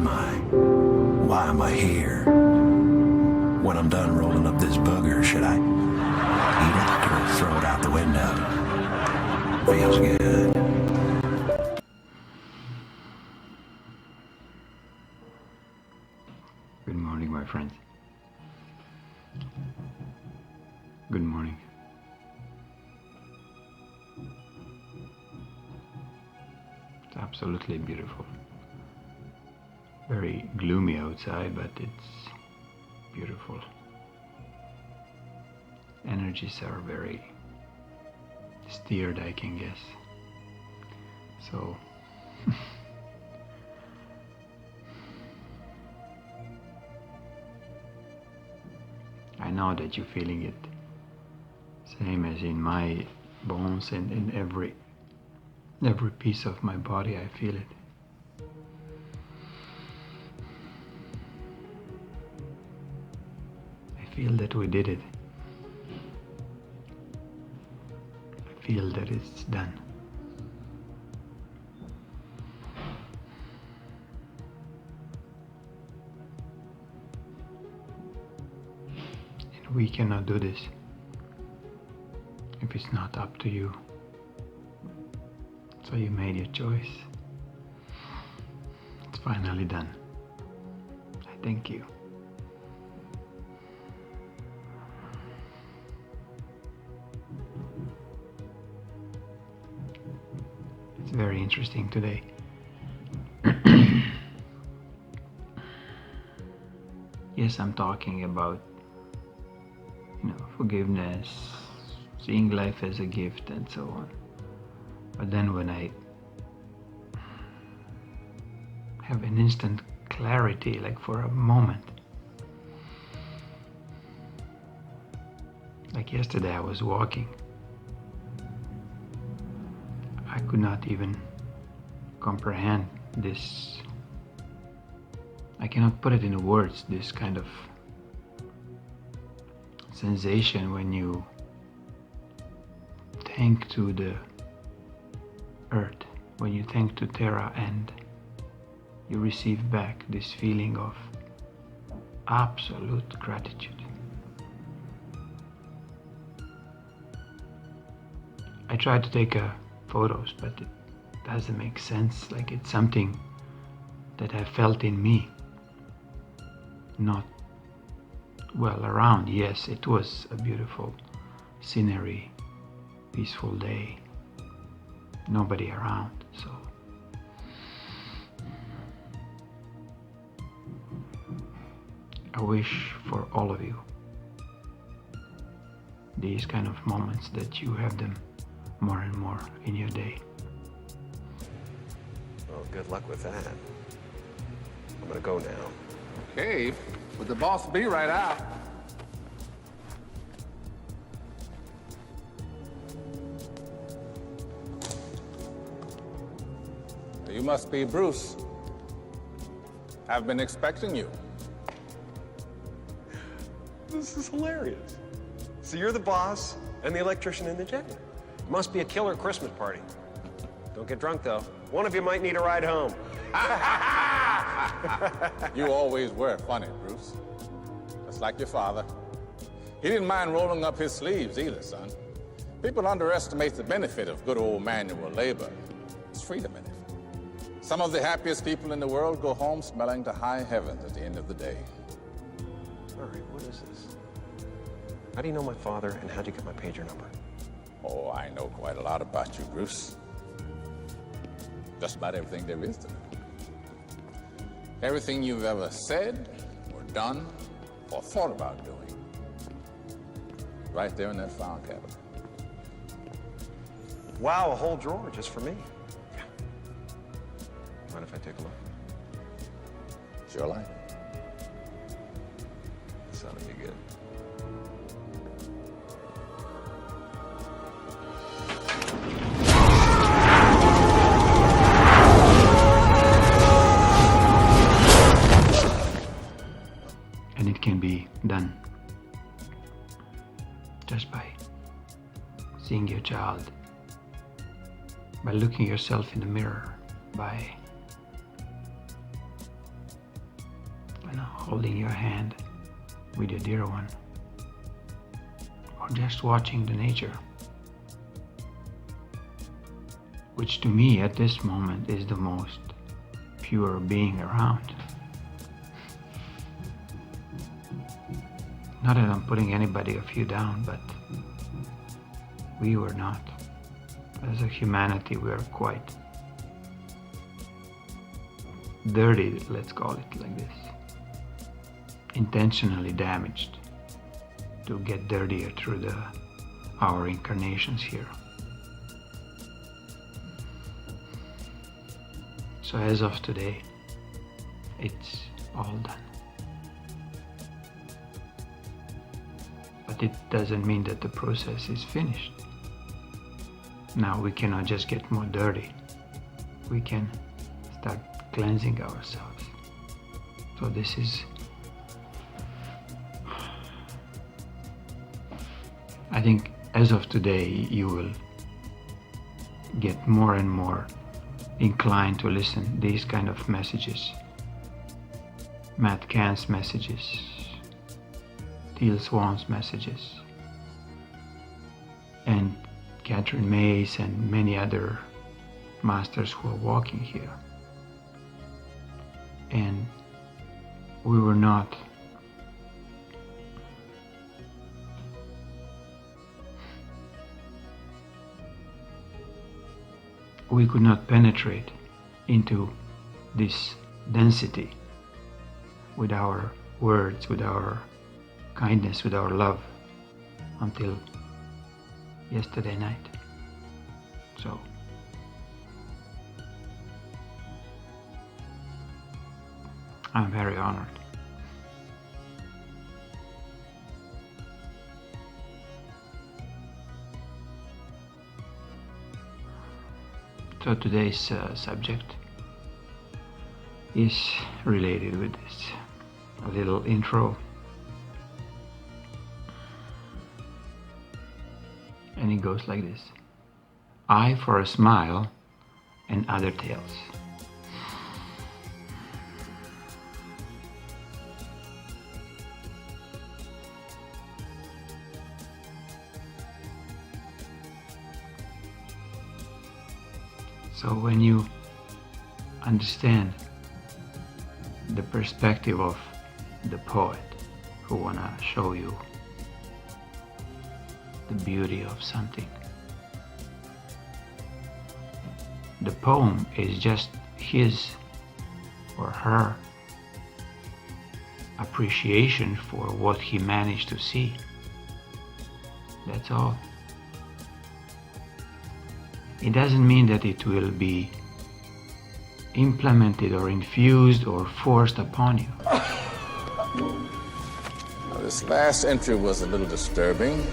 am I? Why am I here? When I'm done rolling up this booger, should I eat it or throw it out the window? Feels good. Good morning, my friends. Good morning. It's absolutely beautiful. Very gloomy outside, but it's beautiful. Energies are very steered, I can guess. So I know that you're feeling it, same as in my bones and in every piece of my body. I feel it. I feel that we did it. I feel that it's done. We cannot do this if it's not up to you. So you made your choice. It's finally done. I thank you. It's very interesting today. Yes, I'm talking about forgiveness, seeing life as a gift and so on. But then when I have an instant clarity, like for a moment, like yesterday I was walking, I could not even comprehend this. I cannot put it into words, this kind of sensation when you thank to the earth, when you thank to Terra, and you receive back this feeling of absolute gratitude. I tried to take photos, but it doesn't make sense. Like it's something that I felt in me, not well around. Yes, it was a beautiful scenery, peaceful day, nobody around. So I wish for all of you these kind of moments, that you have them more and more in your day. Well, good luck with that. I'm gonna go now. Okay, but the boss will be right out. You must be Bruce. I've been expecting you. This is hilarious. So you're the boss and the electrician in the jet. Must be a killer Christmas party. Don't get drunk, though. One of you might need a ride home. You always were funny, Bruce. Just like your father. He didn't mind rolling up his sleeves either, son. People underestimate the benefit of good old manual labor. It's freedom in it. Some of the happiest people in the world go home smelling to high heavens at the end of the day. All right, what is this? How do you know my father, and how'd you get my pager number? Oh, I know quite a lot about you, Bruce. Just about everything there is to know. Everything you've ever said, or done, or thought about doing. Right there in that file cabinet. Wow, a whole drawer just for me. Yeah. Mind if I take a look? Sure like. This ought to be good. And it can be done just by seeing your child, by looking yourself in the mirror, by holding your hand with your dear one, or just watching the nature, which to me at this moment is the most pure being around. Not that I'm putting anybody of you down, but we were not. As a humanity, we are quite dirty, let's call it like this. Intentionally damaged to get dirtier through our incarnations here. So as of today, it's all done. But it doesn't mean that the process is finished. Now we cannot just get more dirty. We can start cleansing ourselves. So this is, I think as of today, you will get more and more inclined to listen these kind of messages. Matt Cahn's messages, Teal Swan's messages, and Catherine May's and many other masters who are walking here. And we were not we could not penetrate into this density with our words, with our kindness, with our love until yesterday night. So I'm very honored. So today's subject is related with this, a little intro. And it goes like this: I for a smile and other tales. So when you understand the perspective of the poet who wanna show you the beauty of something, the poem is just his or her appreciation for what he managed to see. That's all. It doesn't mean that it will be implemented or infused or forced upon you. This last entry was a little disturbing.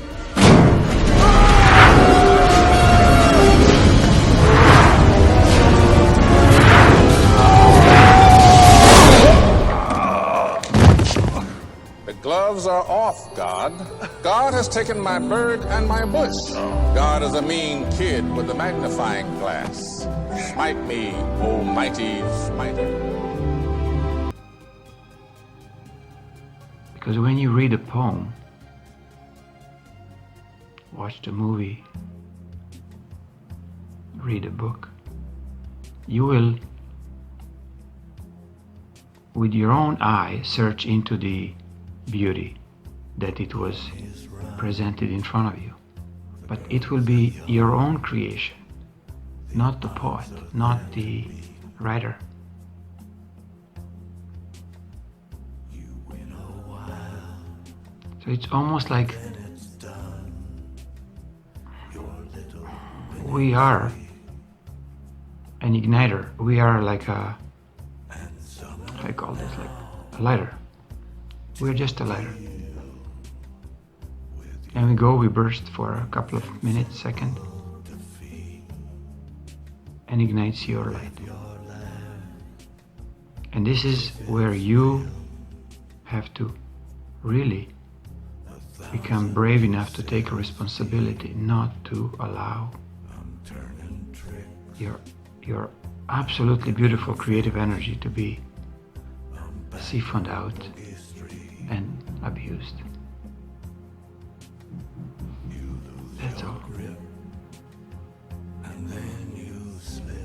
The gloves are off, God. God has taken my bird and my bush. God is a mean kid with a magnifying glass. Smite me, almighty smiter. Because when you read a poem, watch the movie, read a book, you will, with your own eye, search into the beauty that it was presented in front of you. But it will be your own creation, not the poet, not the writer. So it's almost like we are an igniter. We are like a, I call this like a lighter. We're just a lighter. And we go, we burst for a couple of minutes, second, and ignites your light. And this is where you have to really become brave enough to take a responsibility, not to allow your absolutely beautiful creative energy to be siphoned out and abused. That's all. And then you slip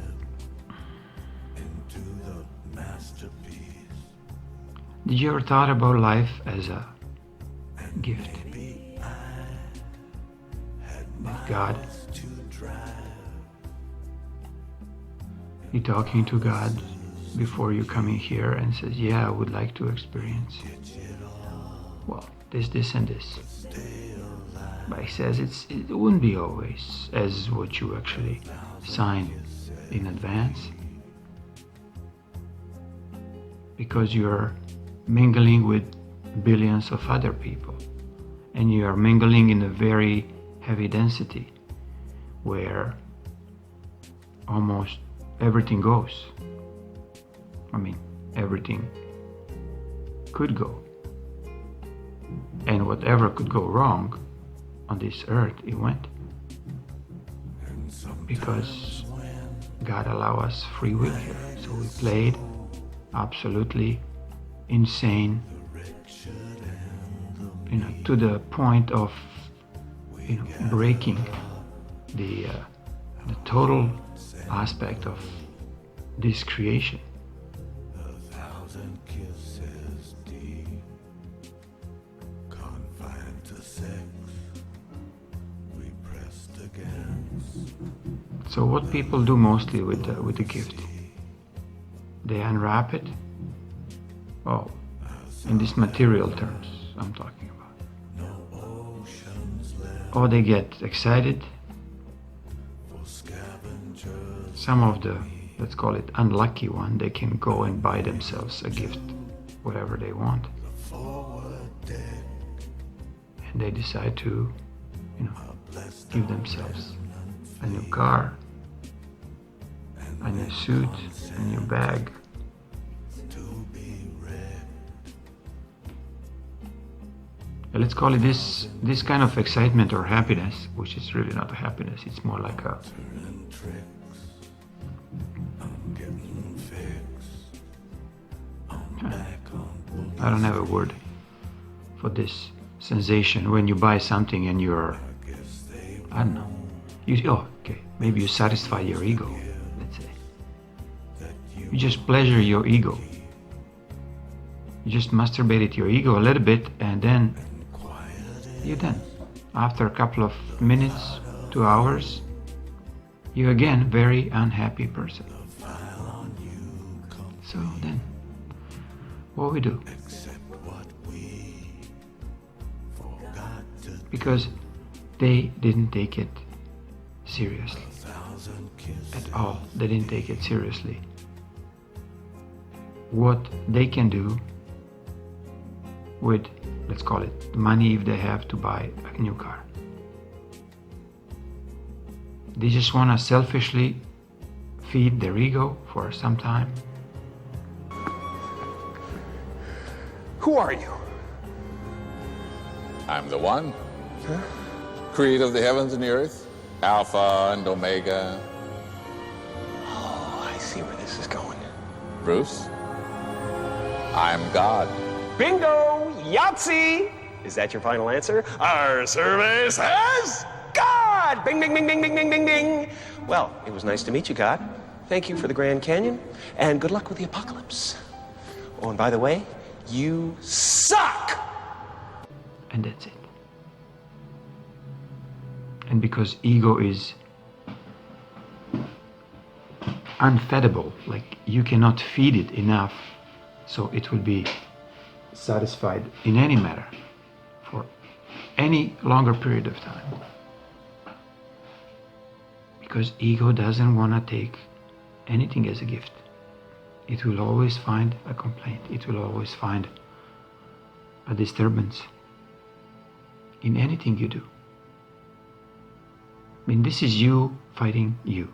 into the masterpiece. Did you ever thought about life as a gift? That God, you're talking to God before you coming here and says, yeah, I would like to experience, well, this and this. But he says it wouldn't be always as what you actually signed in advance, because you're mingling with billions of other people, and you are mingling in a very heavy density where almost everything goes. I mean, everything could go, and whatever could go wrong on this earth, it went, because God allowed us free will here. So we played absolutely insane, to the point of breaking the total aspect of this creation. So what people do mostly with the gift, they unwrap it. Oh, in these material terms I'm talking about. Or they get excited. Some of the, let's call it unlucky one, they can go and buy themselves a gift, whatever they want. And they decide to, give themselves a new car, a new suit, a new bag. Let's call it this kind of excitement or happiness, which is really not a happiness, it's more like a I don't have a word for this sensation when you buy something and you're, I don't know, maybe you satisfy your ego, let's say. You just pleasure your ego. You just masturbated your ego a little bit, and then you're done. After a couple of minutes, 2 hours, you're again very unhappy person. So then, what we do? Because they didn't take it seriously at all. They didn't take it seriously. What they can do with, let's call it, the money if they have to buy a new car. They just want to selfishly feed their ego for some time. Who are you? I'm the one. Creator of the heavens and the earth, Alpha and Omega. Oh, I see where this is going. Bruce, I'm God. Bingo! Yahtzee! Is that your final answer? Our survey says God! Bing, bing, bing, bing, bing, bing, bing, bing. Well, it was nice to meet you, God. Thank you for the Grand Canyon, and good luck with the apocalypse. Oh, and by the way, you suck! And that's it. And because ego is unfeedable, like you cannot feed it enough, so it will be satisfied in any matter for any longer period of time. Because ego doesn't want to take anything as a gift. It will always find a complaint. It will always find a disturbance in anything you do. I mean, this is you fighting you.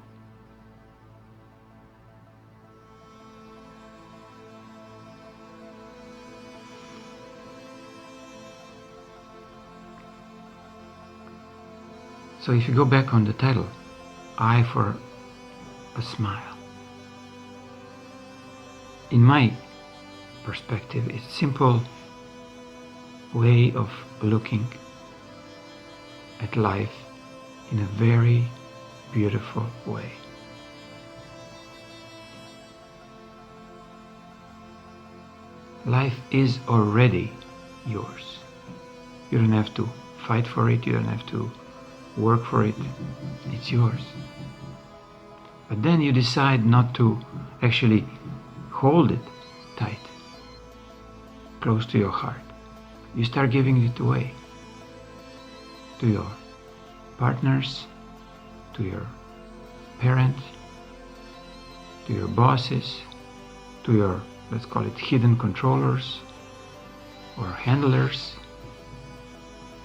So if you go back on the title, I for a smile. In my perspective. It's a simple way of looking at life in a very beautiful way. Life is already yours. You don't have to fight for it, you don't have to work for it. It's yours. But then you decide not to actually hold it tight, close to your heart. You start giving it away to your partners, to your parents, to your bosses, to your, let's call it, hidden controllers or handlers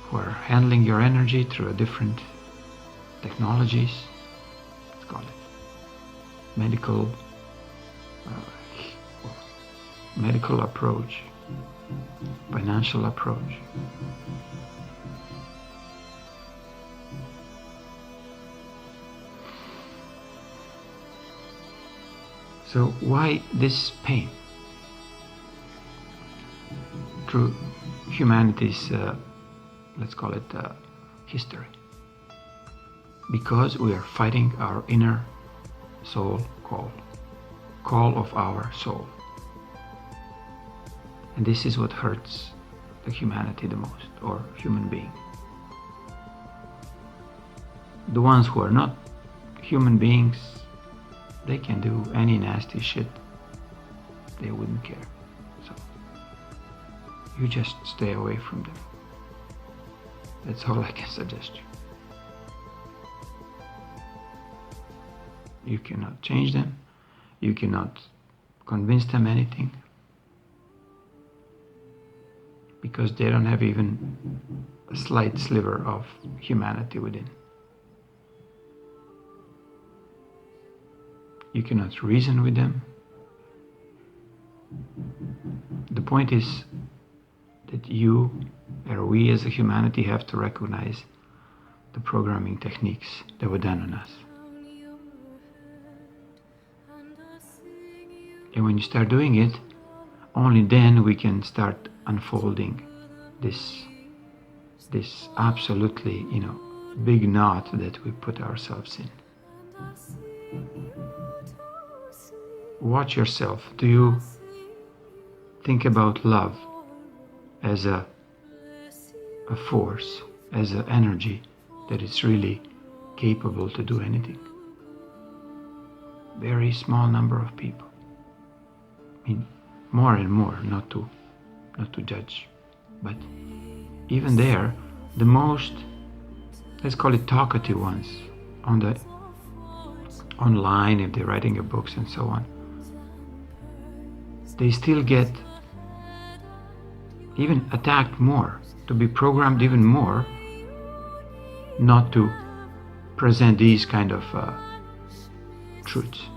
who are handling your energy through different technologies. Let's call it medical approach, financial approach. So why this pain? Through humanity's, let's call it, history. Because we are fighting our inner soul call of our soul. And this is what hurts the humanity the most, or human being. The ones who are not human beings, they can do any nasty shit. They wouldn't care. So you just stay away from them. That's all I can suggest you. You cannot change them. You cannot convince them anything. Because they don't have even a slight sliver of humanity within. You cannot reason with them. The point is that you, or we as a humanity, have to recognize the programming techniques that were done on us. And when you start doing it, only then we can start unfolding this absolutely, big knot that we put ourselves in. Watch yourself. Do you think about love as a force, as an energy that is really capable to do anything? Very small number of people. I mean, more and more, not to judge, but even there, the most, let's call it, talkative ones online, if they're writing books and so on, they still get even attacked more, to be programmed even more not to present these kind of truths.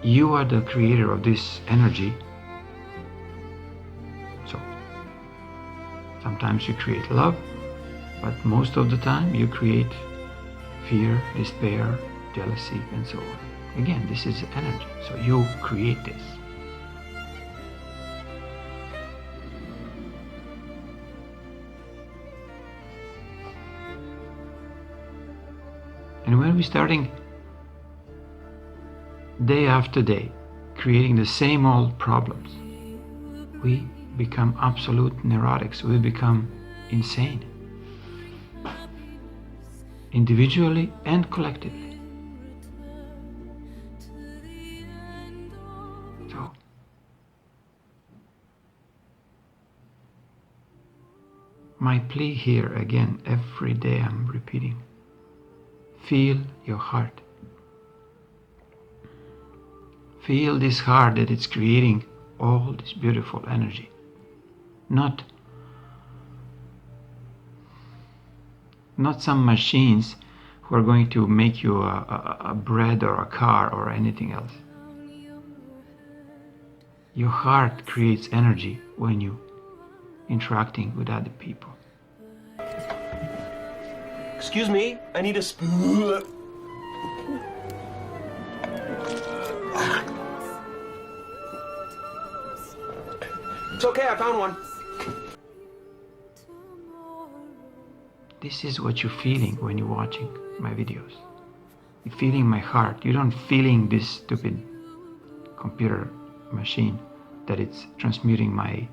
You are the creator of this energy. So sometimes you create love, but most of the time you create fear, despair, jealousy, and so on. Again, this is energy, so you create this. And when we're starting day after day, creating the same old problems, we become absolute neurotics. We become insane. individually and collectively. So, my plea here again, every day I'm repeating, feel your heart. Feel this heart that it's creating all this beautiful energy. Not some machines who are going to make you a bread or a car or anything else. Your heart creates energy when you interacting with other people. Excuse me, I need a spoon. It's okay, I found one. This is what you're feeling when you're watching my videos. You're feeling my heart. You don't feeling this stupid computer machine that it's transmuting my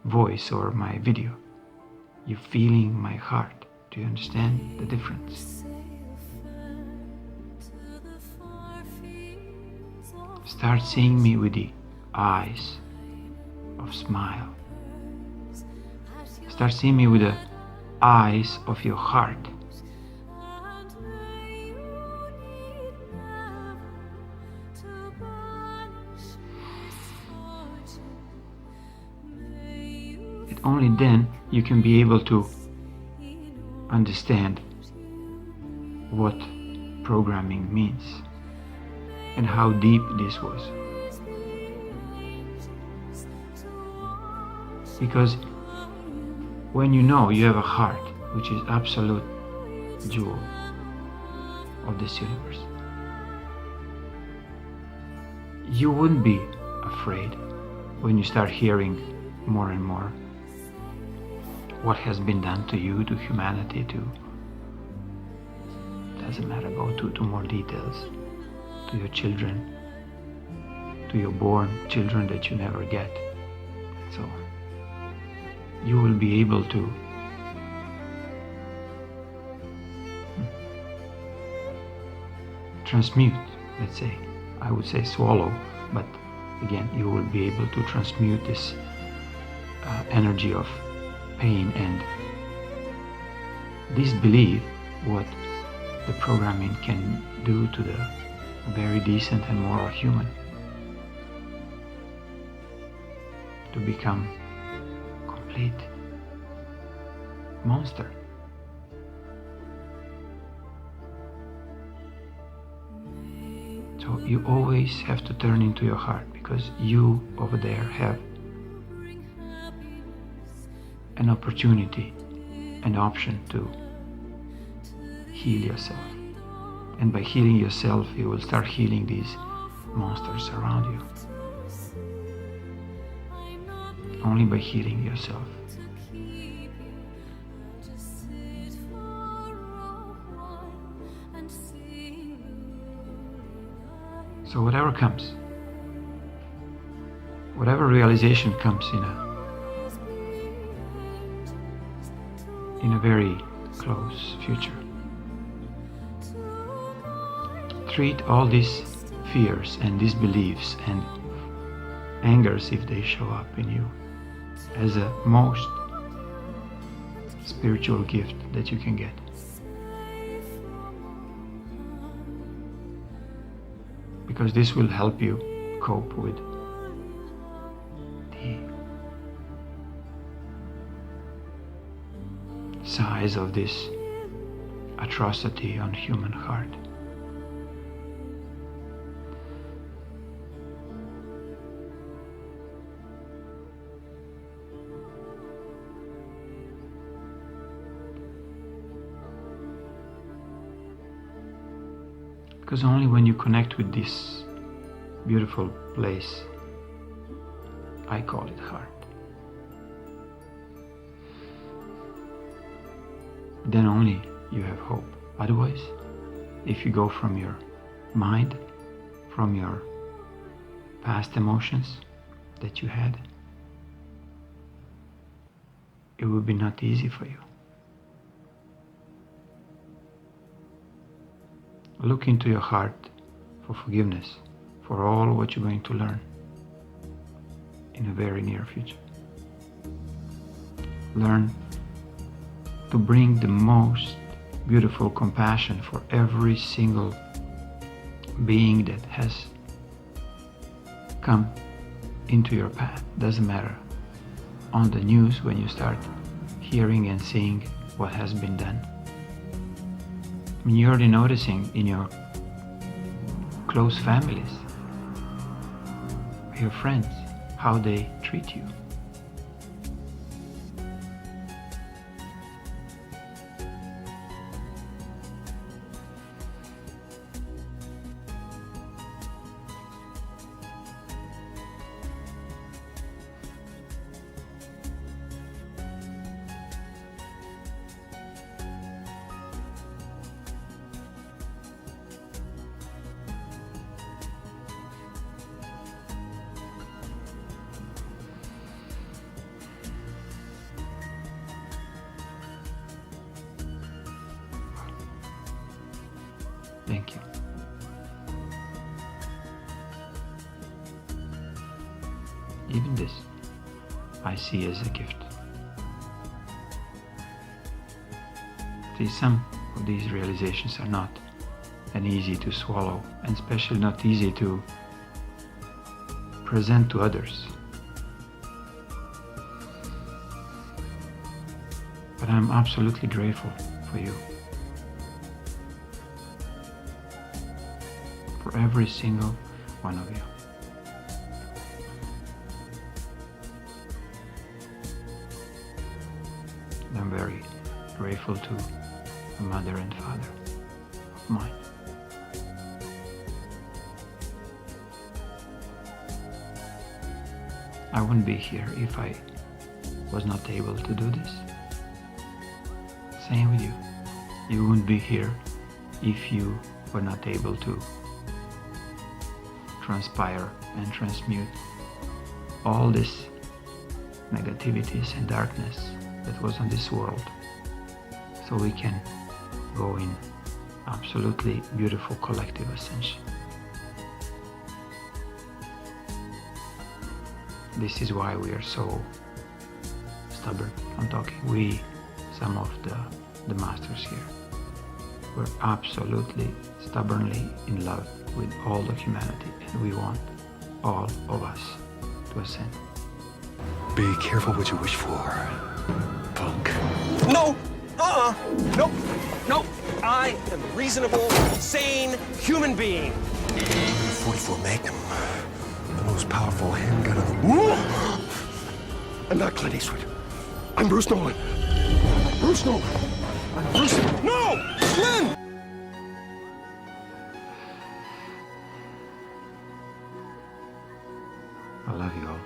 voice or my video. You're feeling my heart. Do you understand the difference? Start seeing me with the eyes of smile. Start seeing me with the eyes of your heart. And only then you can be able to understand what programming means and how deep this was. Because when you know you have a heart, which is absolute jewel of this universe, you wouldn't be afraid when you start hearing more and more what has been done to you, to humanity, doesn't matter, go to more details, to your children, to your born children that you never get. So you will be able to transmute, let's say, I would say swallow, but again, you will be able to transmute this energy of pain and disbelieve what the programming can do to the very decent and moral human, to become complete monster. So you always have to turn into your heart, because you over there have an opportunity, an option to heal yourself. And by healing yourself, you will start healing these monsters around you. Only by healing yourself. So whatever comes, whatever realization comes in a very close future, treat all these fears and disbeliefs and angers, if they show up in you, as a most spiritual gift that you can get. Because this will help you cope with the size of this atrocity on human heart. Because only when you connect with this beautiful place, I call it heart, then only you have hope. Otherwise, if you go from your mind, from your past emotions that you had, it will be not easy for you. Look into your heart for forgiveness for all what you're going to learn in a very near future. Learn to bring the most beautiful compassion for every single being that has come into your path. Doesn't matter. On the news, when you start hearing and seeing what has been done, I mean, you're already noticing in your close families, your friends, how they treat you. Thank you. Even this, I see as a gift. See, some of these realizations are not an easy to swallow, and especially not easy to present to others. But I'm absolutely grateful for you. For every single one of you. And I'm very grateful to the mother and father of mine. I wouldn't be here if I was not able to do this. Same with you. You wouldn't be here if you were not able to transpire and transmute all this negativities and darkness that was on this world, so we can go in absolutely beautiful collective ascension. This is why we are so stubborn. I'm talking we, some of the masters here. We're absolutely stubbornly in love with all of humanity, and we want all of us to ascend. Be careful what you wish for, punk. No! Nope. Nope. I am a reasonable, sane human being. 44 Magnum, the most powerful handgun in the world. I'm not Clint Eastwood. I'm Bruce Nolan. Bruce Nolan. I'm Bruce. No! Clint! I love you all.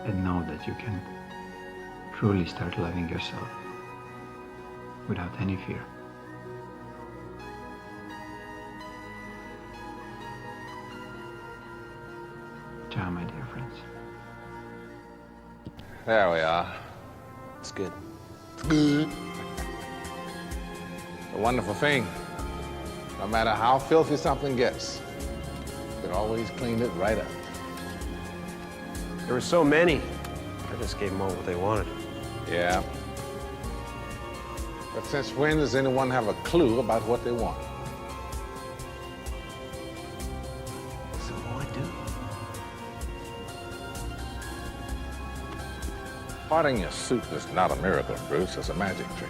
And know that you can truly start loving yourself without any fear. Ciao, my dear friends. There we are. It's good. It's a wonderful thing. No matter how filthy something gets, you can always clean it right up. There were so many. I just gave them all what they wanted. Yeah. But since when does anyone have a clue about what they want? So what do I do? Parting your suit is not a miracle, Bruce. It's a magic trick.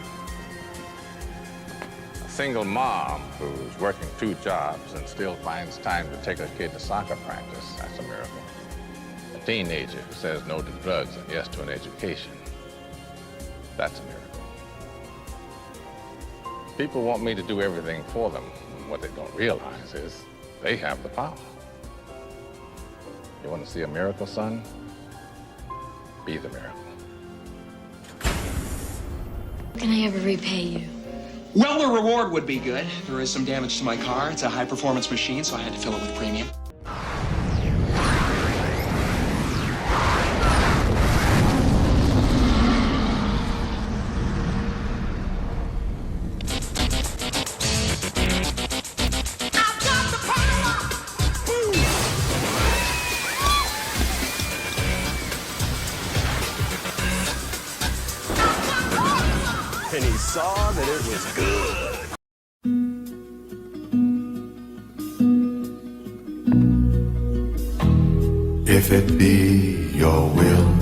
A single mom who's working 2 jobs and still finds time to take her kid to soccer practice, that's a miracle. A teenager who says no to drugs and yes to an education, that's a miracle. People want me to do everything for them. What they don't realize is they have the power. You want to see a miracle, son? Be the miracle. Can I ever repay you? Well, the reward would be good. There is some damage to my car. It's a high-performance machine, so I had to fill it with premium. and he saw that it was good. If it be your will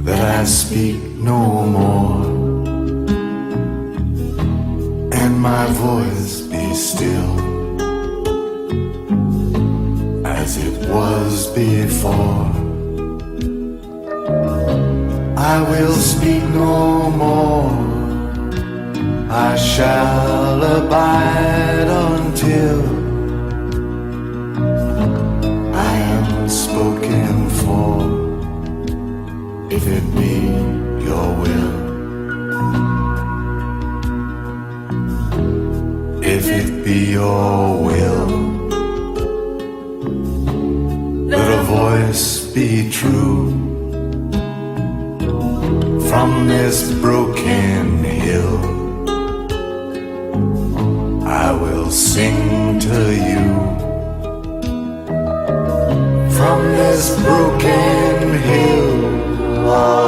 that I speak no more, and my voice be still as it was before, I will speak no more. I shall abide until I am spoken for. If it be your will, if it be your will, let a voice be true from this broken hill. I will sing to you from this broken hill.